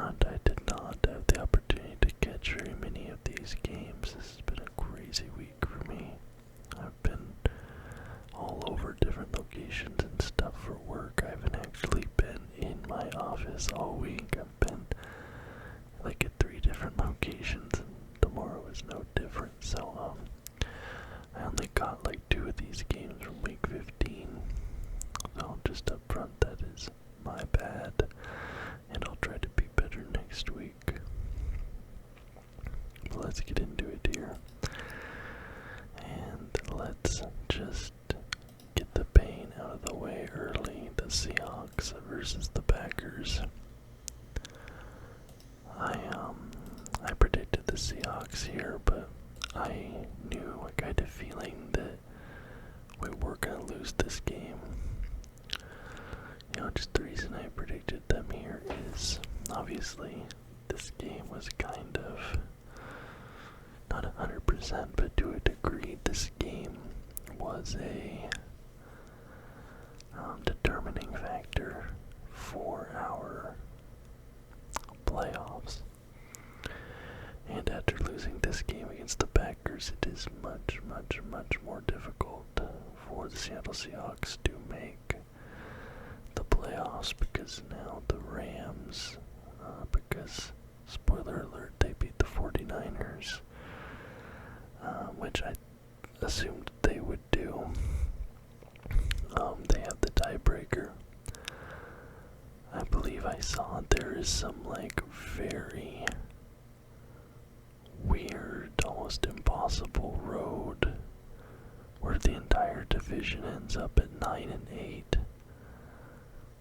I did not have the opportunity to catch very many of these games. This has been a crazy week for me. I've been all over different locations and stuff for work. I haven't actually been in my office all week. I've been like at 3 different locations, and tomorrow is no different. So I only got like 2 of these games from week 15. So just up front, that is my bad, and I'll try to be better next week. But let's get into it here, and let's just get the pain out of the way early. The Seahawks versus the Packers. I predicted the Seahawks here, but I knew, I had a feeling that we were gonna lose this game. Just the reason I predicted them here is obviously this game was kind of not 100%, but to a degree, this game was a determining factor for our playoffs. And after losing this game against the Packers, it is much, much, much more difficult for the Seattle Seahawks to make the playoffs, because now the Rams, because, spoiler alert, they beat the 49ers, which I assumed they would do. They have the tiebreaker. I believe I saw there is some like very weird, almost impossible road where the entire division ends up at 9-8.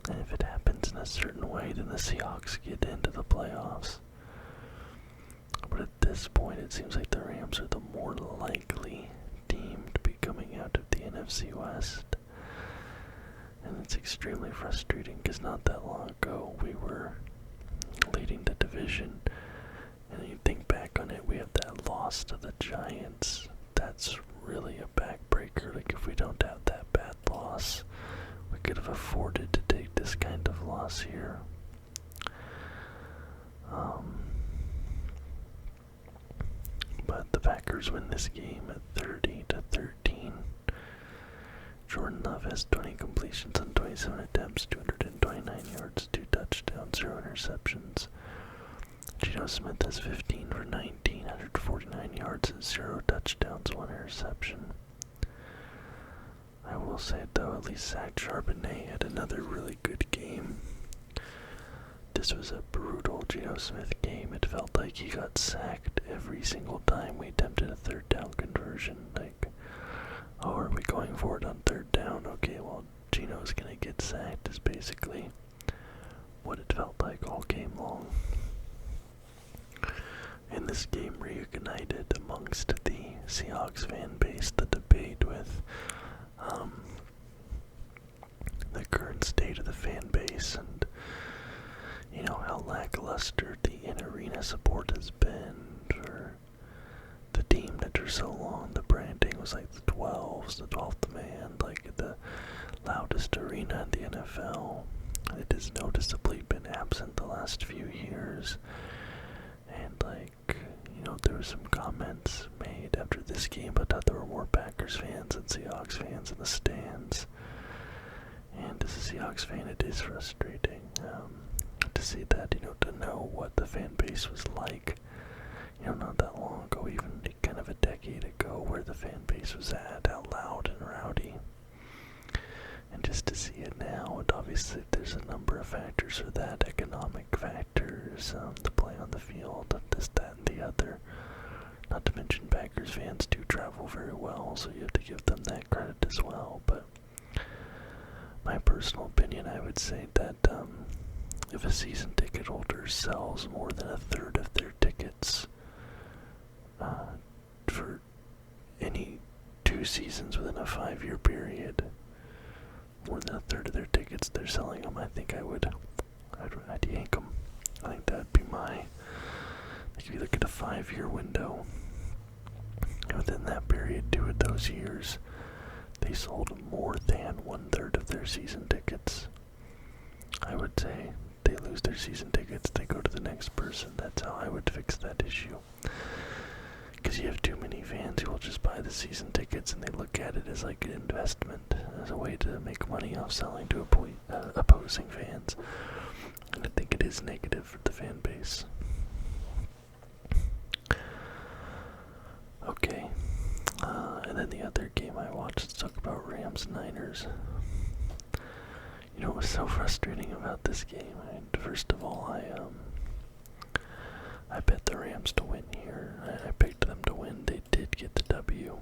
And if it happens in a certain way, then the Seahawks get into the playoffs. But at this point, it seems like the Rams are the more likely team to be coming out of the NFC West. And it's extremely frustrating because not that long ago, we were leading the division. And you think back on it, we have that loss to the Giants. That's really a backbreaker. Like, if we don't have that bad loss, we could have afforded to take this kind of loss here. But the Packers win this game at 30-13. Jordan Love has 20 completions on 27 attempts, 229 yards, 2 touchdowns, 0 interceptions. Geno Smith has 15 for 19, 149 yards, 0 touchdowns, 1 interception. I will say, though, at least Zach Charbonnet had another really good game. This was a brutal Geno Smith game. It felt like he got sacked every single time we attempted a 3rd down conversion. Like, oh, are we going for it on 3rd down? Okay, well, Geno's gonna get sacked is basically what it felt like all game long. And this game reignited amongst the Seahawks fan base the debate with the current state of the fan base, and how lackluster the in-arena support has been for the team that for so long the branding was like the 12th man, like the loudest arena in the NFL. It has noticeably been absent the last few years. And there were some comments made after this game about how there were more Packers fans and Seahawks fans in the stands. And as a Seahawks fan, it is frustrating to see that, to know what the fan base was like, not that long ago, even kind of a decade ago, where the fan base was at, how loud and rowdy. And just to see it now, and obviously there's a number of factors for that, economic factors, the play on the field, this, that, and the other. Not to mention Packers fans do travel very well, so you have to give them that credit as well. But my personal opinion, I would say that if a season ticket holder sells more than 1/3 of their tickets for any 2 seasons within a 5-year period, more than 1/3 of their tickets they're selling them, I think I'd yank them. I think that'd be if you look at a 5-year window, within that period, 2 of those years, they sold more than 1/3 of their season tickets. I would say they they lose their season tickets, they go to the next person. That's how I would fix that issue. Because you have too many fans who will just buy the season tickets and they look at it as like an investment, as a way to make money off selling to opposing fans. And I think it is negative for the fan base. Okay, and then the other game I watched, let's talk about Rams-Niners. You know what was so frustrating about this game? First of all, I bet the Rams to win here. I picked them to win. They did get the W,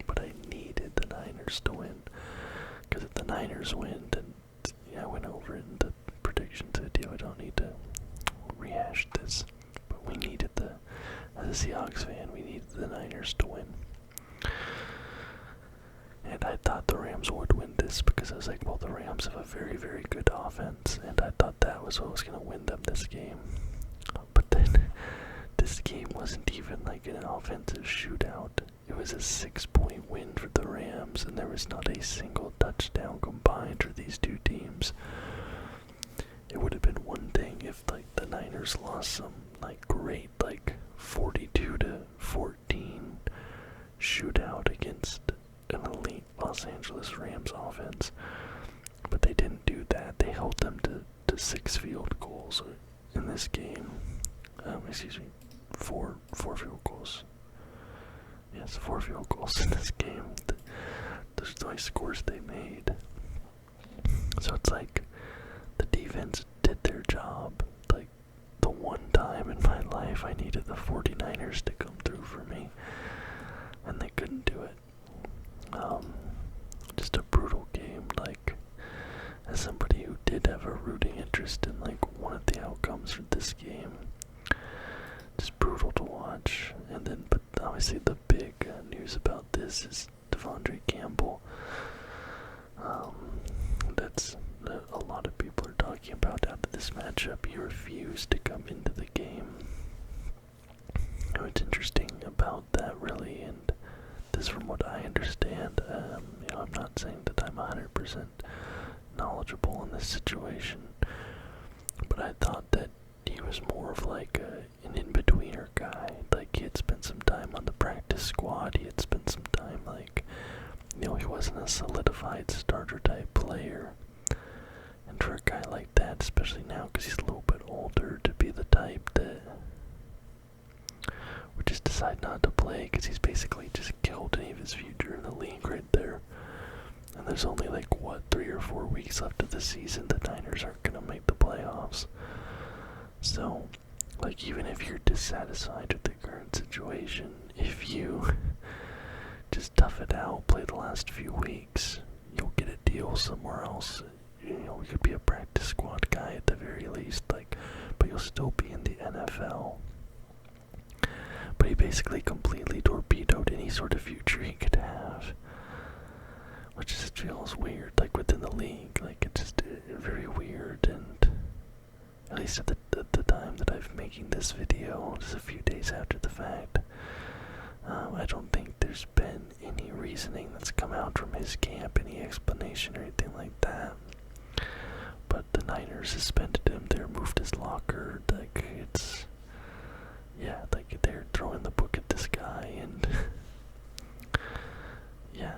but I needed the Niners to win. Because if the Niners win, then I went over it in the predictions video. I don't need to rehash this. But we needed as a Seahawks fan, we needed the Niners to win. And I thought the Rams would win this because I was like, well, the Rams have a very, very good offense. And I thought that was what was going to win them this game. But then, this game wasn't even like an offensive shootout. It was a 6-point win for the Rams, and there was not a single touchdown combined for these two teams. It would have been one thing if like the Niners lost some like great like 42-14 shootout against an elite Los Angeles Rams offense. But they didn't do that. They held them to 6 field goals in this game. Four field goals. Yes, 4 field goals in this game. Those are the only scores they made. So it's like the defense did their job. Like the one time in my life I needed the 49ers to come through for me, and they couldn't do it. Just a brutal game. Like, as somebody who did have a rooting interest in like one of the outcomes for this game, just brutal to watch. And then, but obviously the big news about this is Devondre Campbell. That's a lot of people are talking about after this matchup. He refused to come into the game. What's interesting about that, really, and this from what I understand, I'm not saying that I'm 100% knowledgeable in this situation, but I thought that he was more of like an in-betweener guy. Like, he had spent some time on the practice squad, he had spent some time like, he wasn't a solidified starter type player. And for a guy like that, especially now because he's a little bit older, to be the type that would just decide not to play because he's basically just killed any of his future in the league right there. And there's only like 3 or 4 weeks left of the season. The Niners aren't gonna make the playoffs. So, like, even if you're dissatisfied with the current situation, if you just tough it out, play the last few weeks, you'll get a deal somewhere else. You could be a practice squad guy at the very least, like, but you'll still be in the NFL. But he basically completely torpedoed any sort of future he could have, which just feels weird, like, within the league. Like, it's just very weird. And at least at the time that I'm making this video, just a few days after the fact, I don't think there's been any reasoning that's come out from his camp, any explanation or anything like that. But the Niners suspended him, they removed his locker, like, it's, yeah, like, they're throwing the book at this guy, and yeah,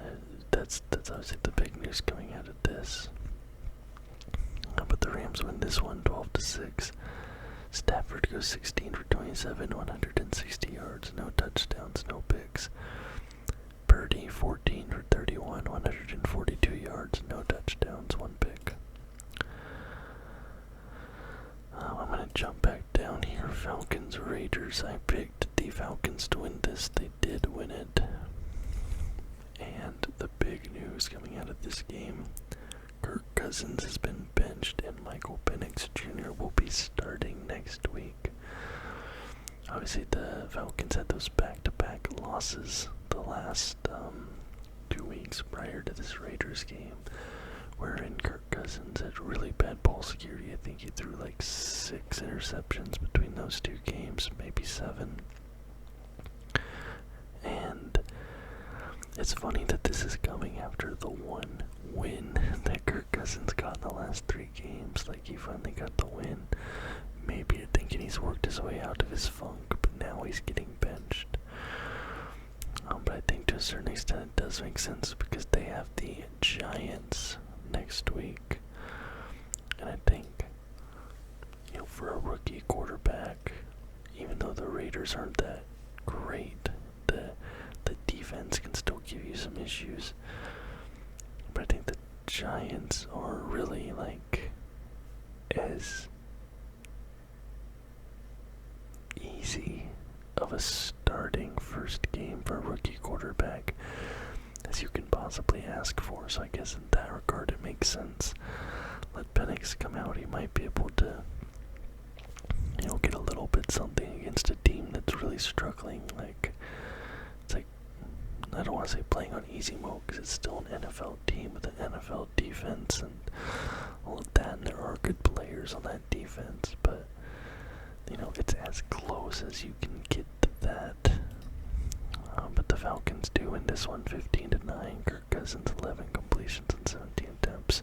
that's obviously the big news coming out of this. But the Rams win this one 12-6. Stafford goes 16 for 27, 160 yards, no touchdowns, no picks. Purdy 14 for 31, 142 yards, no touchdowns, 1 pick. I'm going to jump back down here. Falcons, Raiders. I picked the Falcons to win this. They did win it. And the big news coming out of this game, Kirk Cousins has been benched and Michael Penix Jr. will be starting next week. Obviously the Falcons had those back-to-back losses the last 2 weeks prior to this Raiders game, wherein Kirk Cousins had really bad ball security. I think he threw like 6 interceptions between those 2 games, maybe 7. And it's funny that this is coming after the one win that Kirk Cousins got in the last 3 games. Like, he finally got the win. Maybe you're thinking he's worked his way out of his funk, but now he's getting benched. But I think to a certain extent it does make sense because they have the Giants next week. And I think, for a rookie quarterback, even though the Raiders aren't that great, the defense can still give you some issues. But I think the Giants are really as easy of a starting first game for a rookie quarterback as you can possibly ask for. So I guess in that regard it makes sense. Let Penix come out. He might be able to get a little bit something against a team that's really struggling. It's like, I don't want to say playing on easy mode because it's still an NFL team with an NFL defense and all of that, and there are good players on that defense, but it's as close as you can get to that. But the Falcons do win this one 15-9. Kirk Cousins 11 completions and 17 attempts,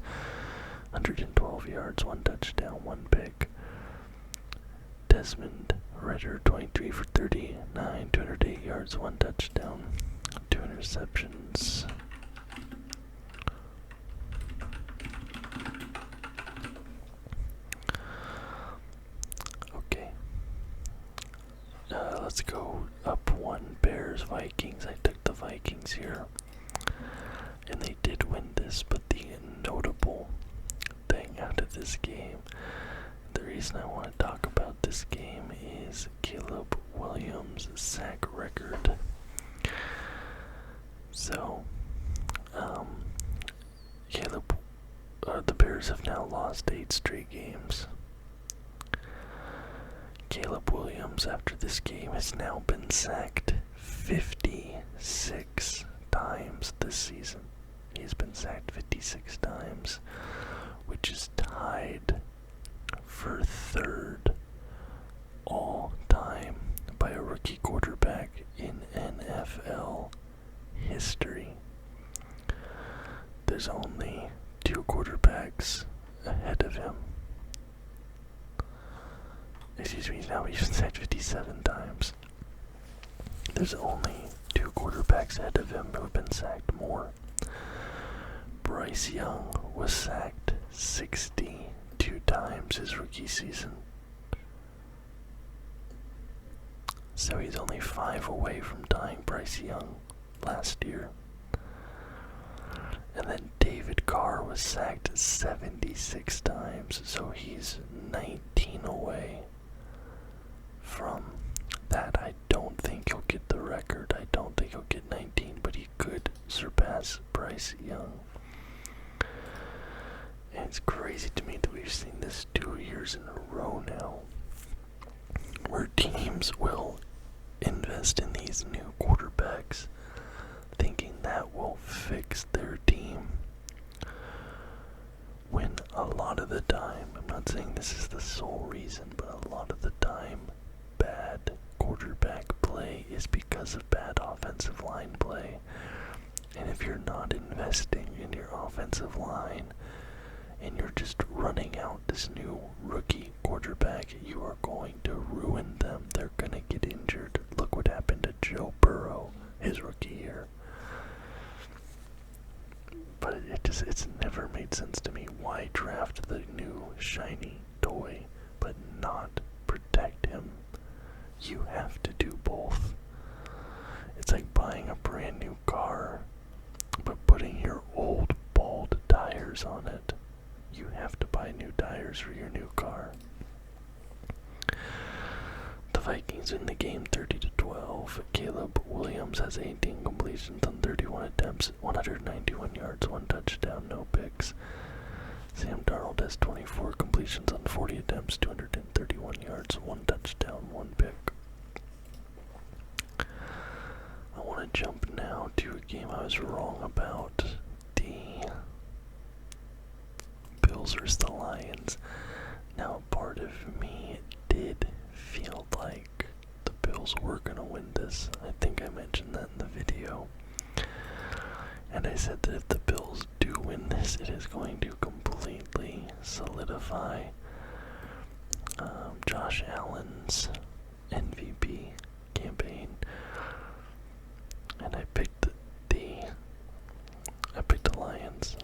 112 yards, 1 touchdown, 1 pick. Desmond Ridder 23 for 39, 208 yards, 1 touchdown, 2 interceptions. Okay. Let's go up 1. Bears, Vikings. I took the Vikings here. And they did win this, but the notable thing out of this game, the reason I want to talk about this game is Caleb Williams' sack record. So, the Bears have now lost 8 straight games. Caleb Williams, after this game, has now been sacked 56 times this season. He's been sacked 56 times, which is tied for 3rd all time by a rookie quarterback in NFL history. There's only 2 quarterbacks ahead of him. Now he's been sacked 57 times. There's only 2 quarterbacks ahead of him who have been sacked more. Bryce Young was sacked 62 times his rookie season. So he's only 5 away from tying Bryce Young last year. And then David Carr was sacked 76 times, so he's 19 away from that. I don't think he'll get the record. I don't think he'll get 19, but he could surpass Bryce Young. And it's crazy to me that we've seen this 2 years in a row now, where teams will invest in these new quarterbacks, thinking that will fix their team, when a lot of the time, I'm not saying this is the sole reason, but a lot of the time, bad quarterback play is because of bad offensive line play. And if you're not investing in your offensive line, and you're just running out this new rookie quarterback, you are going to ruin them. They're going to get injured. Look what happened to Joe Burrow his rookie year. But it's never made sense to me. Why draft the new shiny toy but not protect him? You have to do both. It's like buying a brand new car but putting your old bald tires on it. You have to buy new tires for your new car. The Vikings win the game 30-12. Caleb Williams has 18 completions on 31 attempts, 191 yards, 1 touchdown, no picks. Sam Darnold has 24 completions on 40 attempts, 231 yards, 1 touchdown, 1 pick. I want to jump now to a game I was wrong about. The Bills versus the Lions. Now, part of me did feel like the Bills were going to win this. I think I mentioned that in the video. And I said that if the Bills do win this, it is going to completely solidify Josh Allen's MVP campaign, and I picked the Lions,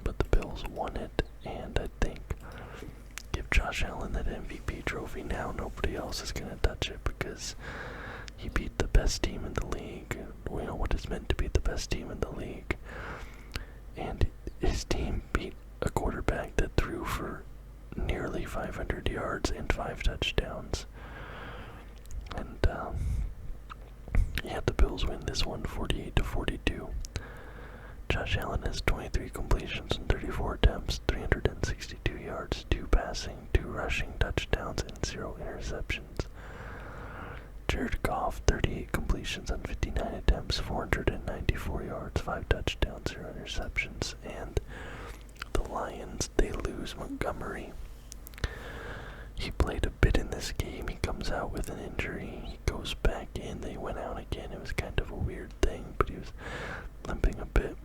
but the Bills won it, and I think give Josh Allen that MVP trophy now. Nobody else is gonna touch it because he beat the best team in the league. We know what is meant to be the best team in the league, and his team beat a quarterback that threw for nearly 500 yards and 5 touchdowns. And yeah, the Bills win this one 48-42. Josh Allen has 23 completions and 34 attempts, 362 yards, 2 passing, 2 rushing touchdowns, and 0 interceptions. Jared Goff, 38 completions on 59 attempts, 494 yards, 5 touchdowns, 0 interceptions. And the Lions, they lose Montgomery. He played a bit in this game. He comes out with an injury. He goes back in. They went out again. It was kind of a weird thing, but he was limping a bit.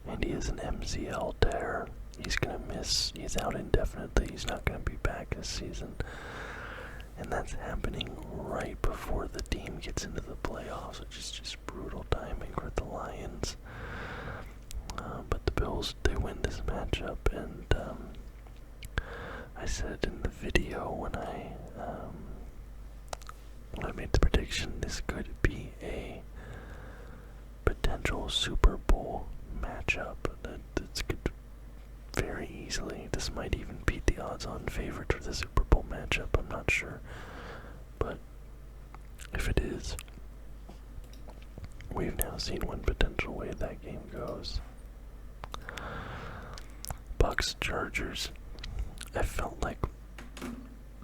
And he has an MCL tear. He's going to miss. He's out indefinitely. He's not going to be back this season. And that's happening right before the team gets into the playoffs, which is just brutal timing for the Lions. But the Bills, they win this matchup, and I said in the video when I made the prediction, this could be a potential Super Bowl matchup. This could very easily, this might even beat the odds-on favorite for the Super Bowl matchup. I'm not sure, but if it is, we've now seen one potential way that game goes. Bucks Chargers. I felt like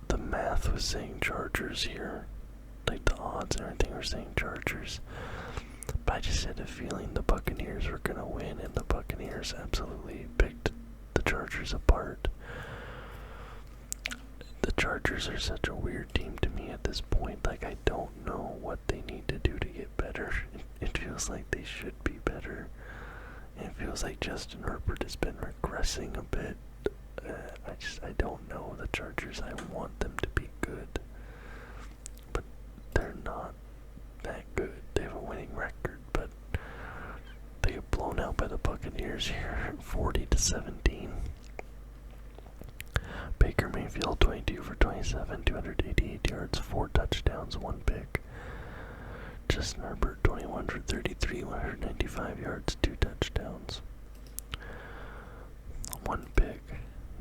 the math was saying Chargers here, like the odds and everything were saying Chargers, but I just had a feeling the Buccaneers were gonna win, and the Buccaneers absolutely picked the Chargers apart. The Chargers are such a weird team to me at this point. Like, I don't know what they need to do to get better. It feels like they should be better. And it feels like Justin Herbert has been regressing a bit. I don't know the Chargers. I want them to be good, but they're not that good. They have a winning record, but they get blown out by the Buccaneers here, 40-17. Baker Mayfield, 22 for 27, 288 yards, 4 touchdowns, 1 pick. Justin Herbert, 21 for 33, 195 yards, 2 touchdowns, 1 pick.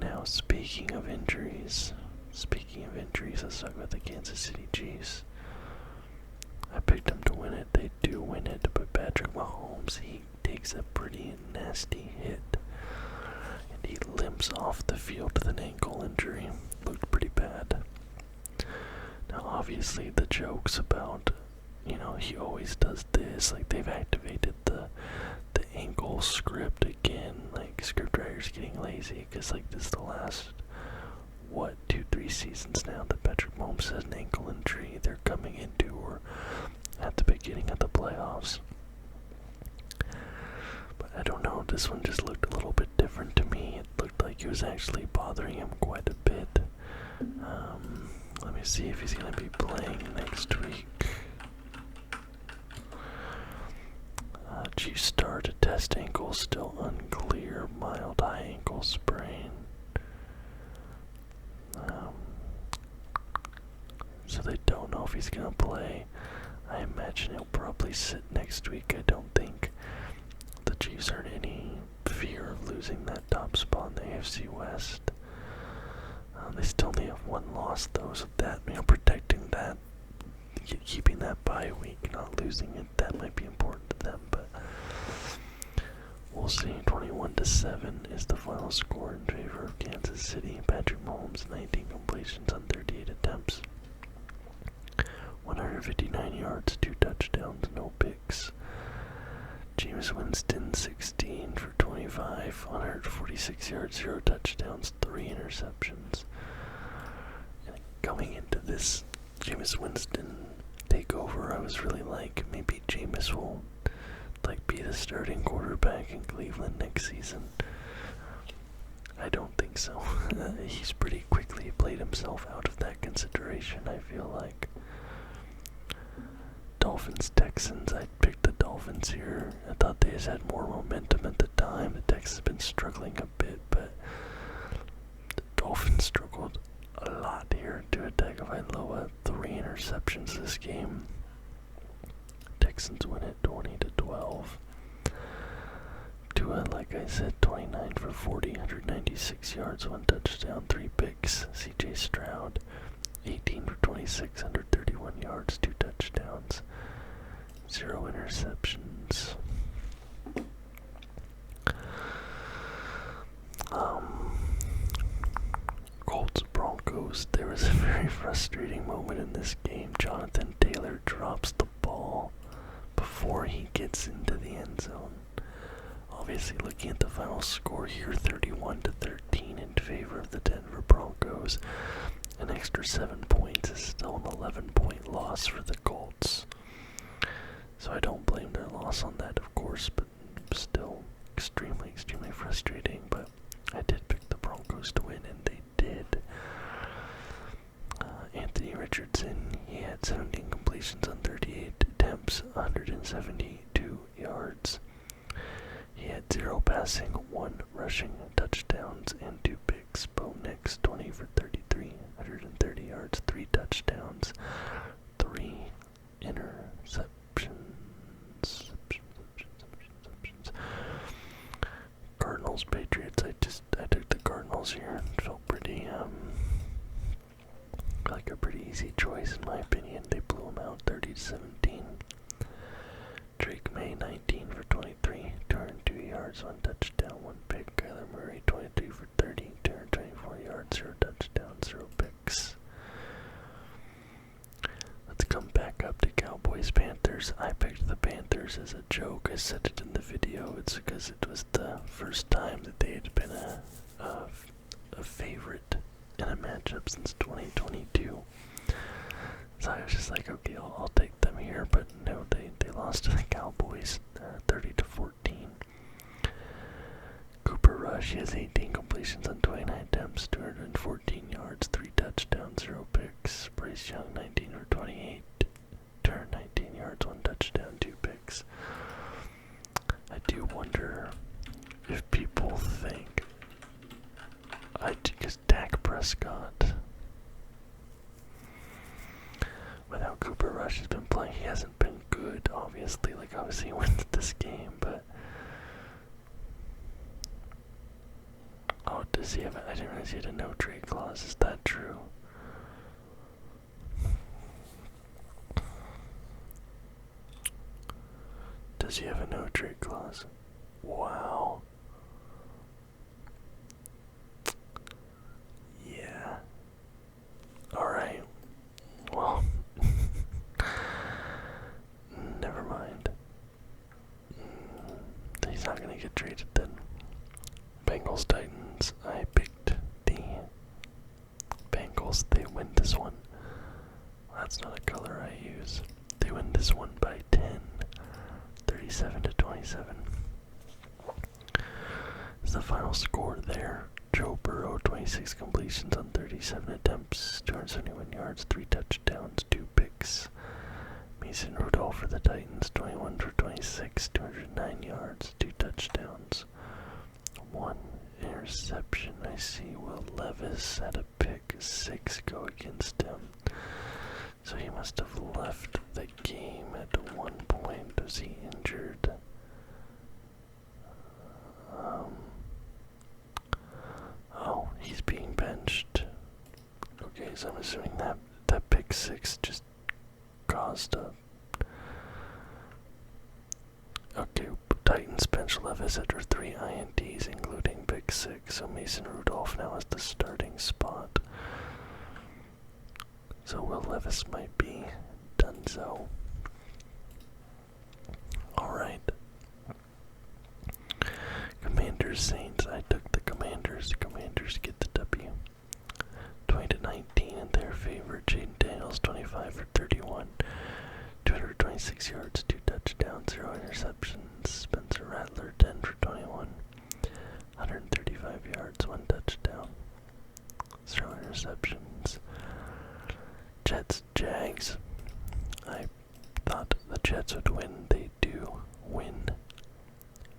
Now, speaking of injuries, let's talk about the Kansas City Chiefs. I picked them to win it. They do win it, but Patrick Mahomes, he takes a pretty nasty hit, and he limps off the field with an ankle injury. Looked pretty bad. Now, obviously, the jokes about, he always does this, like they've activated the ankle script again, like script writers getting lazy, because like this is the last 2-3 seasons now that Patrick Mahomes has an ankle injury they're coming into or at the beginning of the playoffs. But I don't know, this one just looked a little bit different to me. It looked like it was actually bothering him quite a bit. Let me see if he's going to be playing next week. Chiefs star to test ankle still unclear, mild high ankle sprain. So they don't know if he's going to play. I imagine he'll probably sit next week. I don't think the Chiefs are in any fear of losing that top spot in the AFC West. They still only have 1 loss though, so that, protecting that, keeping that bye week, not losing it, that might be important to them, but we'll see. 21-7 is the final score in favor of Kansas City. Patrick Mahomes, 19 completions on 38 attempts, 159 yards, 2 touchdowns, no picks. Jameis Winston, 16 for 25, 146 yards, 0 touchdowns, 3 interceptions. And going into this Jameis Winston takeover, I was really like, maybe Jameis will be the starting quarterback in Cleveland next season. quarterback, so he's pretty quickly played himself out of that consideration, I feel like. Dolphins, Texans, I picked the Dolphins here. I thought they just had more momentum at the time. The Texans have been struggling a bit, but the Dolphins struggled a lot here. Tua Tagovailoa, 3 interceptions this game. Texans win it 20-12. Tua, like I said, 29 for 40, 196 yards, 1 touchdown, 3 picks. CJ Stroud, 18 for 26, 131 yards, 2 touchdowns, 0 interceptions. Colts Broncos, there was a very frustrating moment in this game. Jonathan Taylor drops the ball before he gets into the end zone. Obviously, looking at the final score here, 31-13 in favor of the Denver Broncos. An extra 7 points is still an 11-point loss for the Colts. So I don't blame their loss on that, of course, but still extremely, extremely frustrating. But I did pick the Broncos to win, and they did. Anthony Richardson, he had 17 completions on 38 attempts, 172 yards. He had 0 passing, 1 rushing touchdowns, and 2 picks. Bo Nix, 20 for 33, 130 yards, 3 touchdowns, 3 interceptions. Cardinals, Patriots, I took the Cardinals here. It felt pretty, like a pretty easy choice in my opinion. They blew them out 30-17. Drake May, 19 for 23, 202 yards, 1 touchdown, 1 pick. Kyler Murray, 22 for 30, 224 yards, 0 touchdowns, 0 picks. Let's come back up to Cowboys Panthers. I picked the Panthers as a joke. I said it in the video. It's because it was the first time that they had been a favorite in a matchup since 2022. So I was just like, okay, I'll take them here, but no, they lost to the Cowboys 30-14. Cooper Rush, he has 18 completions on 29 attempts, 214 yards, 3 touchdowns, 0 picks. Bryce Young, 19 for 28, 219 yards, 1 touchdown, 2 picks. I do wonder if people think because Dak Prescott, with how Cooper Rush has been playing, he hasn't been good, obviously. Like, obviously he wins this game, but does he have I didn't realize he had a no-trade clause. Is that true? Does he have a no-trade clause? Wow. Yeah. Alright. Well, never mind. He's not gonna get traded then. Bengals Titans. I picked the Bengals. They win this one. That's not a color I use. They win this one by 10. 37-27. Is the final score there. Joe Burrow, 26 completions on 37 attempts, 271 yards, 3 touchdowns, 2 picks. Mason Rudolph for the Titans, 21 for 26, 209 yards, 2 touchdowns, 1 interception. I see Will Levis had a pick 6 go against him. So he must have left the game at one point. Was he injured? Oh, he's being benched. Okay, so I'm assuming that pick 6 just caused a... Okay, Titans bench Levis after 3 INTs, including pick 6. So Mason Rudolph now has the starting spot. So Will Levis might be done so. Alright. Commanders Saints. I took the Commanders. Commanders get the W. 20-19 in their favor. Jaden Daniels, 25 for 31. 226 yards, 2 touchdowns, 0 interceptions. Spencer Rattler, 10 for 21. 135 yards, 1 touchdown. interceptions. Jets, Jags. I thought the Jets would win. They do win.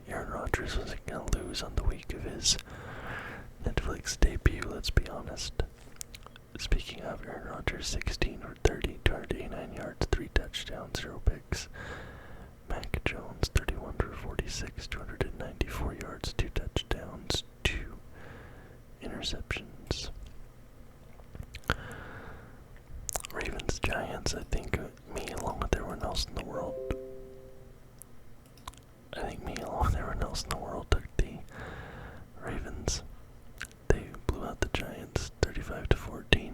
Aaron Rodgers wasn't going to lose on the week of his Netflix debut, let's be honest. Speaking of Aaron Rodgers, 16 for 30, 289 yards, 3 touchdowns, 0 picks. Mac Jones, 31 for 46, 294 yards, 2 touchdowns, 2 interceptions. Ravens, Giants, I think me along with everyone else in the world took the Ravens. They blew out the Giants 35-14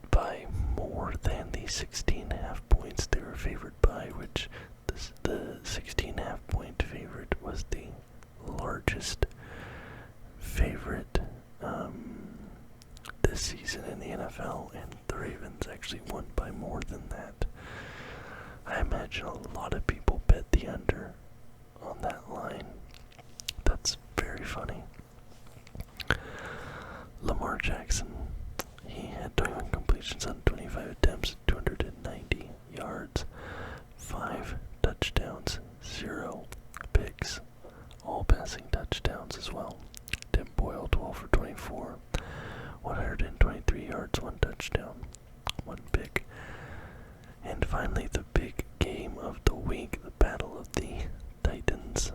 by more than the 16.5 points they were favored by, which the 16.5 point favorite was the largest favorite this season in the NFL, and the Ravens actually won by more than that. I imagine a lot of people bet the under on that line. That's very funny. Lamar Jackson, he had 21 completions on 25 attempts, 290 yards, 5 touchdowns, 0 picks, all passing touchdowns as well. Tim Boyle, 12 for 24, 123 yards, 1 touchdown, 1 pick. And finally, the big game of the week, the Battle of the Titans.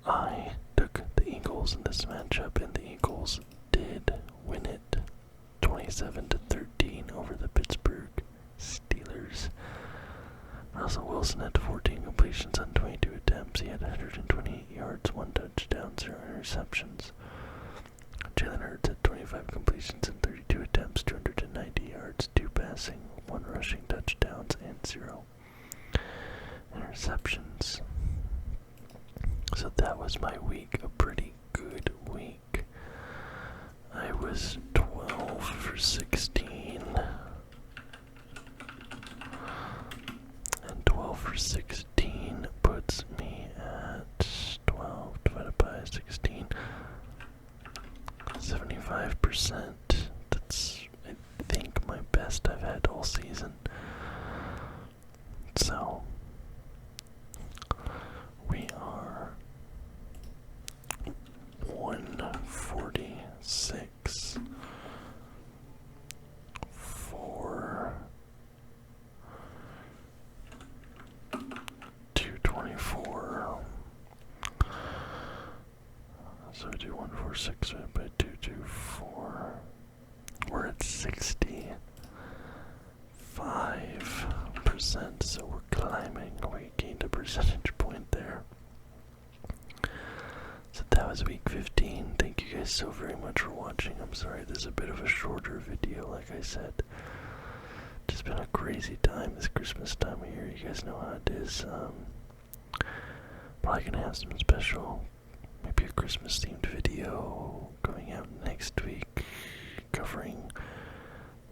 I took the Eagles in this matchup, and the Eagles did win it 27-13 over the Pittsburgh Steelers. Russell Wilson had 14 completions on 22 attempts. He had 128 yards, 1 touchdown, 0 interceptions. Jalen Hurts had 25 completions and 32 attempts, 290 yards, 2 passing, 1 rushing touchdowns, and 0 interceptions. So that was my week, a pretty good week. I was 12 for 16. And 12 for 16 puts me at 12 divided by 16. 75%. That's, I think, my best I've had all season. So, we are 146 for 224. So we do 146 by 224. We're at 65%, so we're climbing. We gained a percentage point there. So that was week 15. Thank you guys so very much for watching. I'm sorry there's a bit of a shorter video, like I said. Just been a crazy time this Christmas time of year. You guys know how it is. Probably gonna have some special, maybe a Christmas themed video going out next week, covering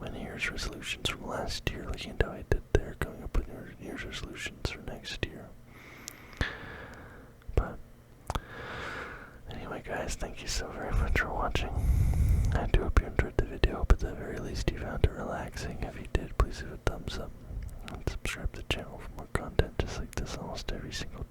my New Year's resolutions from last year, looking at how I did there, coming up with New Year's resolutions for next year. But anyway, guys, thank you so very much for watching. I do hope you enjoyed the video, but at the very least you found it relaxing. If you did, please leave a thumbs up and subscribe to the channel for more content just like this almost every single